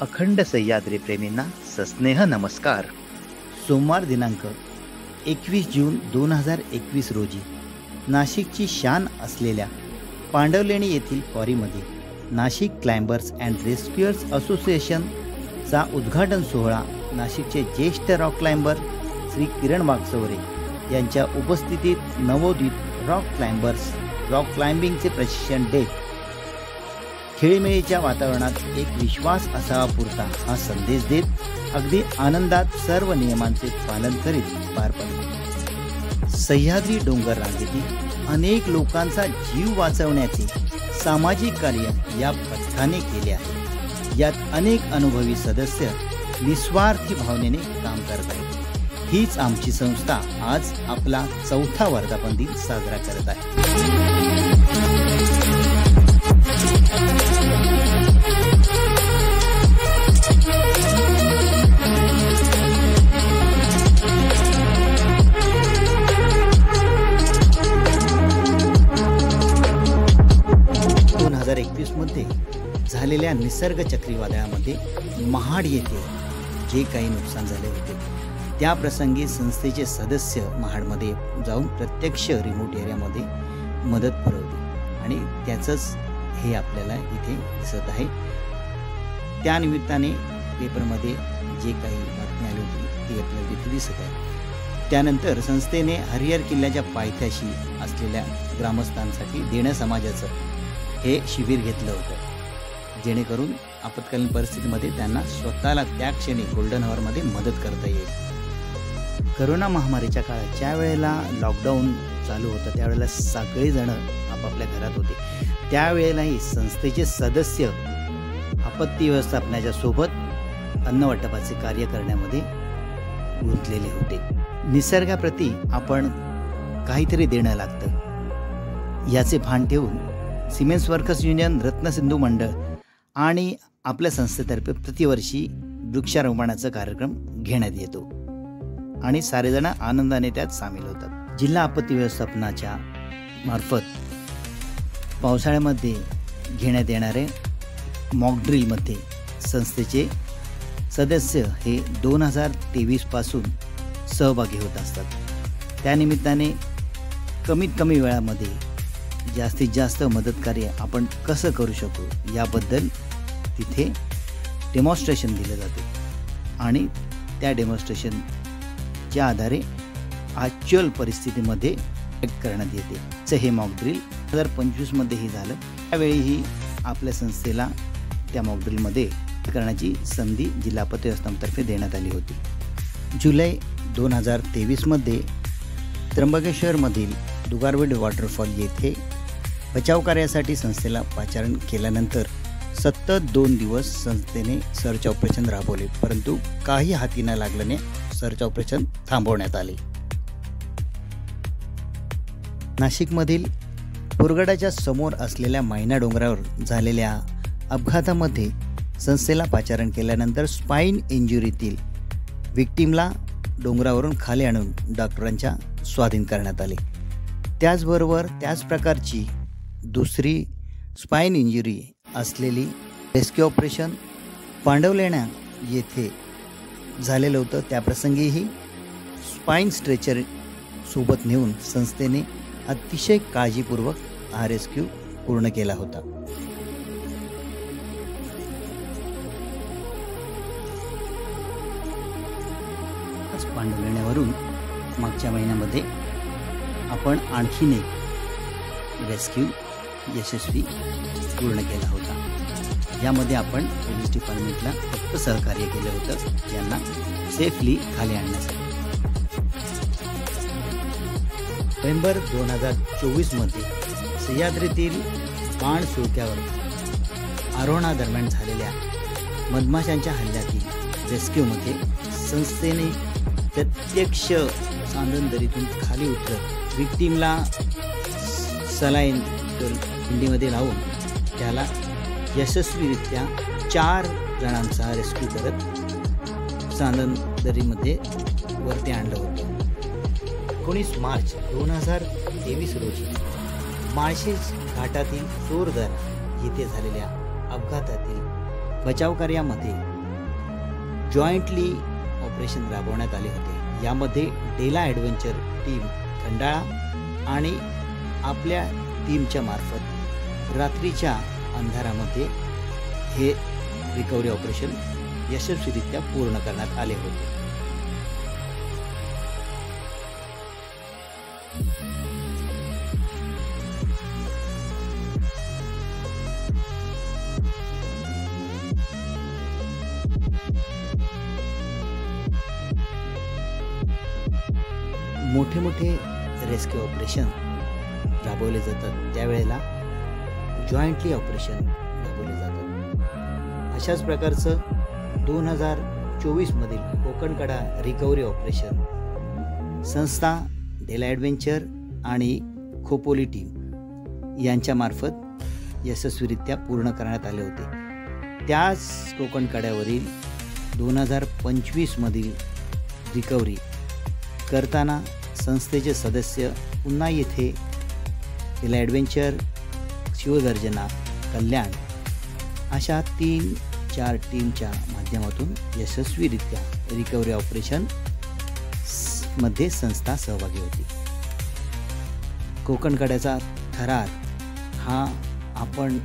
अखंड सह्याद्री प्रेमींना सस्नेह नमस्कार। सोमवार दिनांक 21 जून 2021 रोजी नाशिकची शान असलेल्या पांडवलेणी येथील क्वॉरीमध्ये नाशिक क्लाइंबर्स अँड रेस्क्युअर्स असोसिएशनचा उद्घाटन सोहळा नाशिकचे ज्येष्ठ रॉक क्लाइंबर श्री किरण वाघचौरे यांच्या उपस्थितीत नवोदित रॉक क्लाइंबिंगचे प्रशिक्षण देत खेळीमेळीच्या वातावरणात एक विश्वास असावा पुरता हा संदेश देत अगदी आनंदात सर्व नियमांचे पालन करीत पार पडले। सह्याद्री डोंगर रांगेतील अनेक लोकांचा जीव वाचवण्याचे सामाजिक कार्य या पथकाने केले आहे। यात अनेक अनुभवी सदस्य निस्वार्थी भावनेने काम करत आहेत। हीच आमची संस्था आज आपला 4था वर्धापन दिन साजरा करत आहे। 2021 मध्ये झालेल्या निसर्ग चक्रीवादळामध्ये महाड येथे जे काही नुकसान झाले होते त्या प्रसंगी संस्थेचे सदस्य महाडमध्ये जाऊन प्रत्यक्ष रिमोट एरियामध्ये मदत पुरवली आणि त्याचंच हे आपल्याला इथे दिसत आहे। त्या निमित्ताने पेपरमध्ये जे काही बातमी आली होती ती आपल्याला तिथे दिसत आहे। त्यानंतर संस्थेने हरिहर किल्ल्याच्या पायथ्याशी असलेल्या ग्रामस्थांसाठी देण्या समाजाचं हे शिबिर घेतलं होतं, जेणेकरून आपत्कालीन परिस्थितीमध्ये त्यांना स्वतःला त्या क्षणी गोल्डन हॉवरमध्ये मदत करता येईल। करोना महामारीच्या काळात ज्या वेळेला लॉकडाऊन चालू होतं त्यावेळेला सगळेजण आपापल्या घरात होते, त्यावेळेलाही संस्थेचे सदस्य आपत्ती व्यवस्थापनाच्या सोबत अन्न वाटपाचे कार्य करण्यामध्ये गुंतलेले होते। निसर्गाप्रती आपण काहीतरी देणं लागतं याचे भान ठेवून सिमेंट्स वर्कर्स युनियन रत्नसिंधू मंडळ आणि आपल्या संस्थेतर्फे प्रतिवर्षी वृक्षारोपणाचा कार्यक्रम घेण्यात येतो आणि सारेजण आनंदाने त्यात सामील होतात। जिल्हा आपत्ती व्यवस्थापनाच्या मार्फत पावसाळ्यामध्ये घेण्यात येणारे मॉक ड्रिलमध्ये संस्थेचे सदस्य हे 2023 पासून सहभागी होत असतात। त्यानिमित्ताने कमीत कमी वेळामध्ये जास्तीत जास्त मदत कार्य आपण कसं करू शकू याबद्दल तिथे डेमॉन्स्ट्रेशन दिलं जाते आणि त्या डेमॉन्स्ट्रेशनच्या आधारे ॲक्च्युअल परिस्थितीमध्ये करण्यात येते। हे मॉक ड्रिल 2025 मध्येही झालं। त्यावेळीही आपल्या संस्थेला त्या मॉक ड्रिलमध्ये करण्याची संधी जिल्हा आपत्ती व्यवस्थापनातर्फे देण्यात आली होती। जुलै 2023 मध्ये त्र्यंबकेश्वरमधील दुगारवेड वॉटरफॉल येथे बचाव कार्यासाठी संस्थेला पाचारण केल्यानंतर सतत 2 दिवस संस्थेने सर्च ऑपरेशन राबवले, परंतु काही हाती न लागल्याने सर्च ऑपरेशन थांबवण्यात आले। नाशिकमधील पुरगडाच्या समोर असलेल्या मैना डोंगरावर झालेल्या अपघातामध्ये संस्थेला पाचारण केल्यानंतर स्पाइन इंजुरीतील विक्टीमला डोंगरावरून खाली आणून डॉक्टरांच्या स्वाधीन करण्यात आले। त्याचबरोबर त्याच प्रकारची दुसरी स्पाइन इंजुरी असलेली रेस्क्यू ऑपरेशन पांडवलेण्या येथे झालेलं होतं। त्याप्रसंगीही स्पाइन स्ट्रेचर सोबत नेऊन संस्थेने अतिशय काळजीपूर्वक हा रेस्क्यू पूर्ण केला होता। पांडवलेण्यावरून मागच्या महिन्यामध्ये आपण आणखीन एक रेस्क्यू यशस्वी पूर्ण केला होता। यामध्ये आपण पोलीस डिपार्टमेंटला फक्त सहकार्य केलं होतं यांना सेफली खाली आणण्यासाठी। नोव्हेंबर 2024 मध्ये सह्याद्रीतील बाण सुळक्यावर आरोहणादरम्यान झालेल्या मधमाशांच्या हल्ल्यातील रेस्क्यूमध्ये संस्थेने प्रत्यक्ष सांदन दरीतून खाली उतरत विक्टीमला सलाईन हिंडीमध्ये लावून त्याला यशस्वीरित्या 4 जणांचा रेस्क्यू करत सांदन दरीमध्ये वरती आणलं होतं। 19 मार्च 2023 रोजी माळशेज घाटातील चोरदरा येथे झालेल्या अपघातातील बचाव कार्यामध्ये जॉईंटली ऑपरेशन राबवण्यात आले होते। यामध्ये डेला ॲडव्हेंचर टीम खंडाळा आणि आपल्या टीमच्या मार्फत रात्रीच्या अंधारामध्ये हे रिकव्हरी ऑपरेशन यशस्वीरित्या पूर्ण करण्यात आले होते। मोठे मोठे रेस्क्यू ऑपरेशन राबवले जातात त्यावेळेला जॉईंटली ऑपरेशन राबवले जातात। अशाच प्रकारचं 2024 मधील कोकणकडा रिकव्हरी ऑपरेशन संस्था डेला ॲडव्हेंचर आणि खोपोली टीम यांच्यामार्फत यशस्वीरित्या पूर्ण करण्यात आले होते। त्याच कोकणकड्यावरील 2025 मधील रिकव्हरी करताना संस्थेचे सदस्य पुन्हा येथे डेला ॲडव्हेंचर, शिवगर्जना, कल्याण अशा 3-4 टीमच्या माध्यमातून यशस्वीरित्या रिकव्हरी ऑपरेशन मध्ये संस्था सहभागी होती। कोकणकड्याचा थरार हा आपण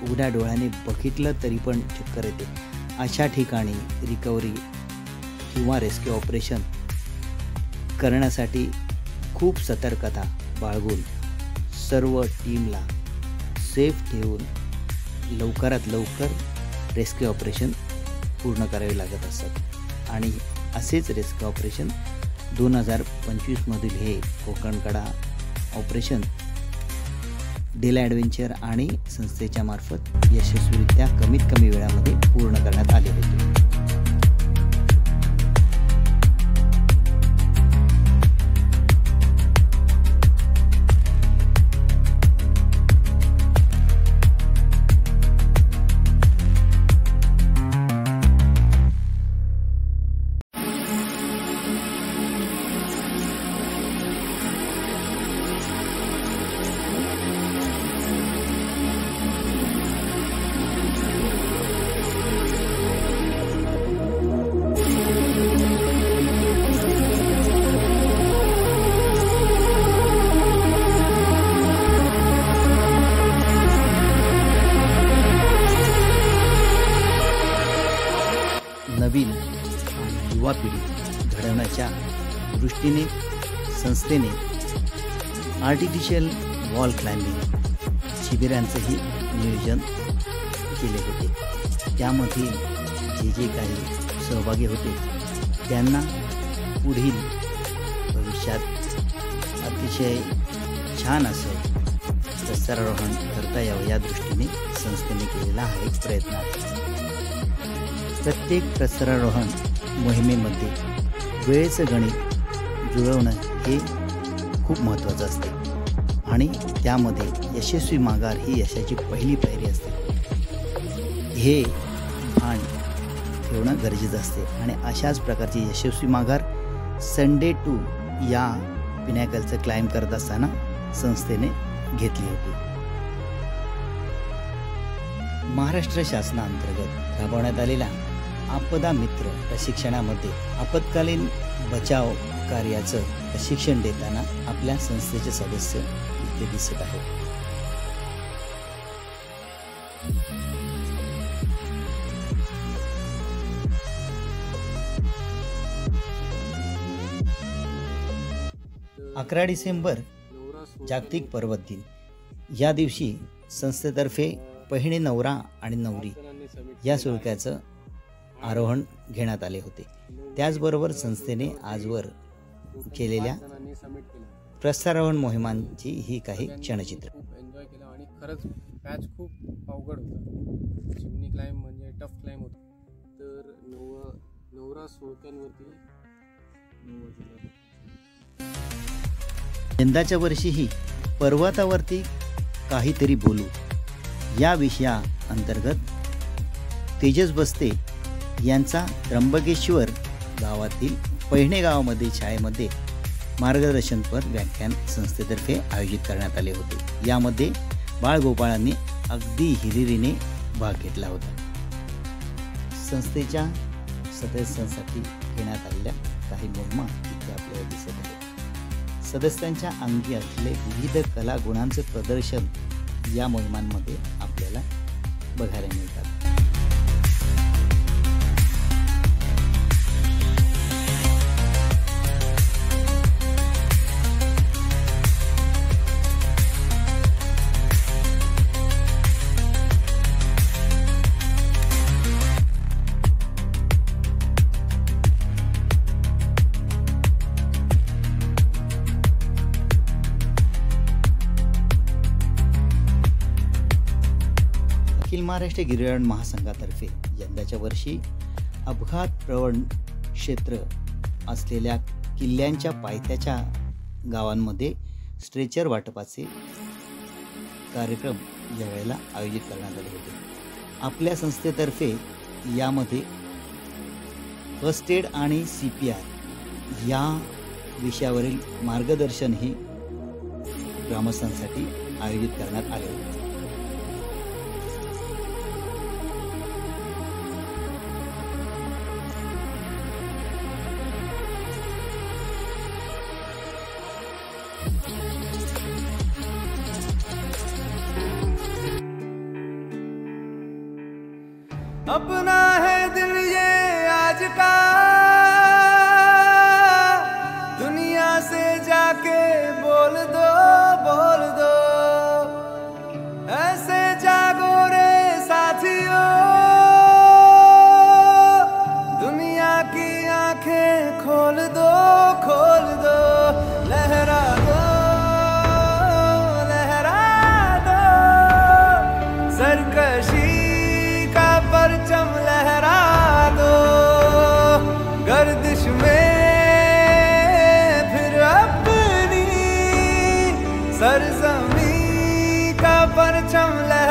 उघड्या डोळ्याने बघितलं तरी पण चक्कर येते। अशा ठिकाणी रिकव्हरी किंवा रेस्क्यू ऑपरेशन करण्यासाठी खूप सतर्कता बाळगून सर्व टीमला सेफ ठेवून लवकरात लवकर रेस्क्यू ऑपरेशन पूर्ण करावे लागत असतात आणि असेच रेस्क्यू ऑपरेशन 2025 मधील हे कोकणकडा ऑपरेशन डेला ॲडव्हेंचर आणि संस्थेच्या मार्फत यशस्वीरित्या कमीत कमी वेळामध्ये पूर्ण करण्यात आले होते। नवीन आणि युवा पिढी घडवण्याच्या दृष्टीने संस्थेने आर्टिफिशियल वॉल क्लाइम्बिंग शिबिरांचंही नियोजन केले होते। त्यामध्ये जे काही सहभागी होते त्यांना पुढील भविष्यात अतिशय छान असं प्रस्तरारोहण करता यावं या दृष्टीने संस्थेने केलेला हा एक प्रयत्न आहे। प्रत्येक प्रस्तरारोहण मोहिमेमध्ये वेळेचं गणित जुळवणं हे खूप महत्त्वाचं असते आणि त्यामध्ये यशस्वी माघार ही यशाची पहिली पायरी असते। हे भान ठेवणं गरजेचं असते आणि अशाच प्रकारची यशस्वी माघार संडे 2 या पिनॅकलचं क्लाइम्ब करत असताना संस्थेने घेतली होती। महाराष्ट्र शासनाअंतर्गत राबवण्यात आलेल्या आपदा मित्र प्रशिक्षणामध्ये आपत्कालीन बचाव कार्याचं प्रशिक्षण देताना आपल्या संस्थेचे सदस्य इथे दिसत आहेत। तर 11 डिसेंबर जागतिक पर्वत दिन या दिवशी संस्थेतर्फे पहिणे नवरा आणि नवरी या सुळक्याचं आरोहण घेण्यात आले होते। त्याचबरोबर संस्थेने आजवर केलेल्या प्रस्तरारोहण मोहिमांची ही काही क्षणचित्र। खूप एन्जॉय केला आणि खरंच पॅच खूप अवघड होता। चिमणी क्लाइम्ब म्हणजे टफ क्लाइम्ब होता। तर नवरा सोळक्यांवरती यंदाच्या वर्षीही पर्वतावरती काहीतरी बोलू या विषया अंतर्गत तेजस बस्ते यांचा त्र्यंबकेश्वर गावातील पहिणे गावामध्ये शाळेमध्ये मार्गदर्शनपर व्याख्यान संस्थेतर्फे आयोजित करण्यात आले होते। यामध्ये बाळगोपाळांनी अगदी हिरिरीने भाग घेतला होता। संस्थेच्या सदस्यांसाठी घेण्यात आलेल्या काही मोहिमा इथे आपल्याला दिसत आहेत. सदस्यांच्या अंगी असलेले विविध कला गुणांचे प्रदर्शन या मोहिमांमध्ये आपल्याला बघायला मिळतात. अखिल महाराष्ट्र गिर्यारोहण महासंघातर्फे यंदाच्या वर्षी अपघात प्रवण क्षेत्र असलेल्या किल्ल्यांच्या पायथ्याच्या गावांमध्ये स्ट्रेचर वाटपाचे कार्यक्रम यावेळेला आयोजित करण्यात आले होते. आपल्या संस्थेतर्फे यामध्ये फर्स्ट एड आणि CPR या विषयावरील मार्गदर्शनही ग्रामस्थांसाठी आयोजित करण्यात आले होते. अपना है दिल ये आज का, दुनिया से जाके बोल दो, बोल दो, ऐसे जागो रे साथियों, दुनिया की आंखें खोल दो, खोल दो, लहरा दो, लहरा दो, सरकशी परचम लहरा दो, गर्दिश में फिर अपनी सरजमी का परचम लहरा